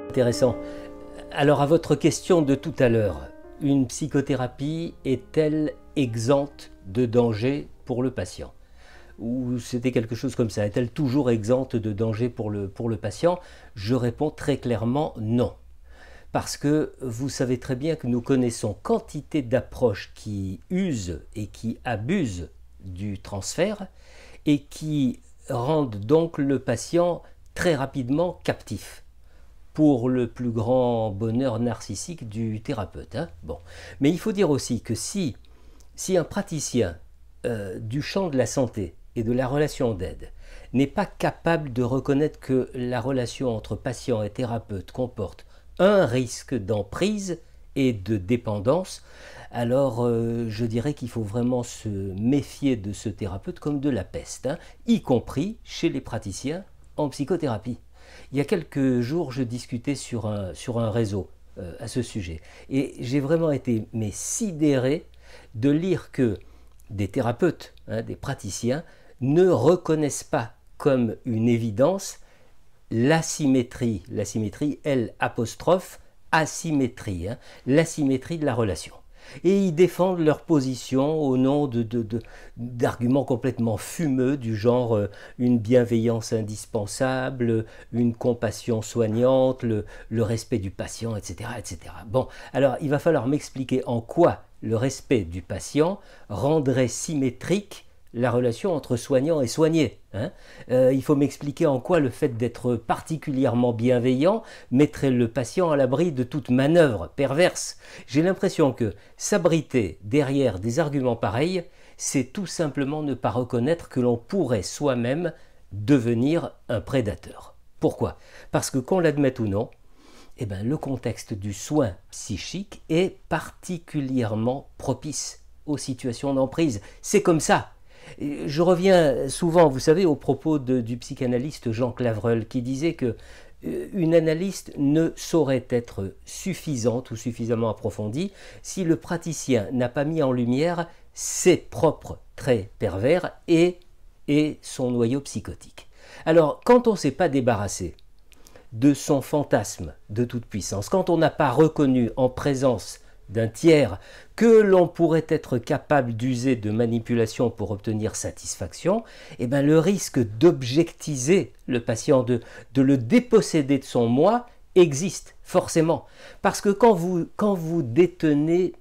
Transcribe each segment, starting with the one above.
Intéressant. Alors à votre question de tout à l'heure, une psychothérapie est-elle exempte de danger pour le patient? Ou c'était quelque chose comme ça, est-elle toujours exempte de danger pour le patient? Je réponds très clairement non. Parce que vous savez très bien que nous connaissons quantité d'approches qui usent et qui abusent du transfert et qui rendent donc le patient très rapidement captif, pour le plus grand bonheur narcissique du thérapeute. Bon. Mais il faut dire aussi que si un praticien du champ de la santé et de la relation d'aide n'est pas capable de reconnaître que la relation entre patient et thérapeute comporte un risque d'emprise et de dépendance, alors je dirais qu'il faut vraiment se méfier de ce thérapeute comme de la peste, y compris chez les praticiens en psychothérapie. Il y a quelques jours, je discutais sur un réseau à ce sujet. Et j'ai vraiment été sidéré de lire que des thérapeutes, des praticiens, ne reconnaissent pas comme une évidence l'asymétrie, L apostrophe asymétrie, l'asymétrie de la relation. Et ils défendent leur position au nom d'arguments complètement fumeux du genre une bienveillance indispensable, une compassion soignante, le respect du patient, etc., etc. Bon, alors il va falloir m'expliquer en quoi le respect du patient rendrait symétrique la relation entre soignant et soigné. Il faut m'expliquer en quoi le fait d'être particulièrement bienveillant mettrait le patient à l'abri de toute manœuvre perverse. J'ai l'impression que s'abriter derrière des arguments pareils, c'est tout simplement ne pas reconnaître que l'on pourrait soi-même devenir un prédateur. Pourquoi? Parce que qu'on l'admette ou non, le contexte du soin psychique est particulièrement propice aux situations d'emprise. C'est comme ça. Je reviens souvent, vous savez, au propos du psychanalyste Jean Clavreul qui disait que une analyse ne saurait être suffisante ou suffisamment approfondie si le praticien n'a pas mis en lumière ses propres traits pervers et son noyau psychotique. Alors, quand on ne s'est pas débarrassé de son fantasme de toute puissance, quand on n'a pas reconnu en présence d'un tiers que l'on pourrait être capable d'user de manipulation pour obtenir satisfaction, le risque d'objectiser le patient, de le déposséder de son moi, existe forcément. Parce que quand vous détenez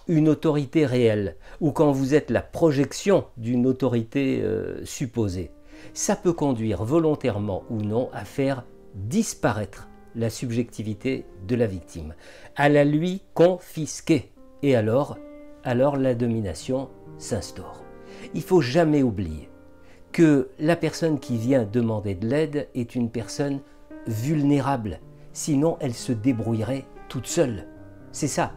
une autorité réelle, ou quand vous êtes la projection d'une autorité supposée, ça peut conduire volontairement ou non à faire disparaître la subjectivité de la victime, à la lui confisquer. Et alors la domination s'instaure. Il ne faut jamais oublier que la personne qui vient demander de l'aide est une personne vulnérable. Sinon, elle se débrouillerait toute seule. C'est ça.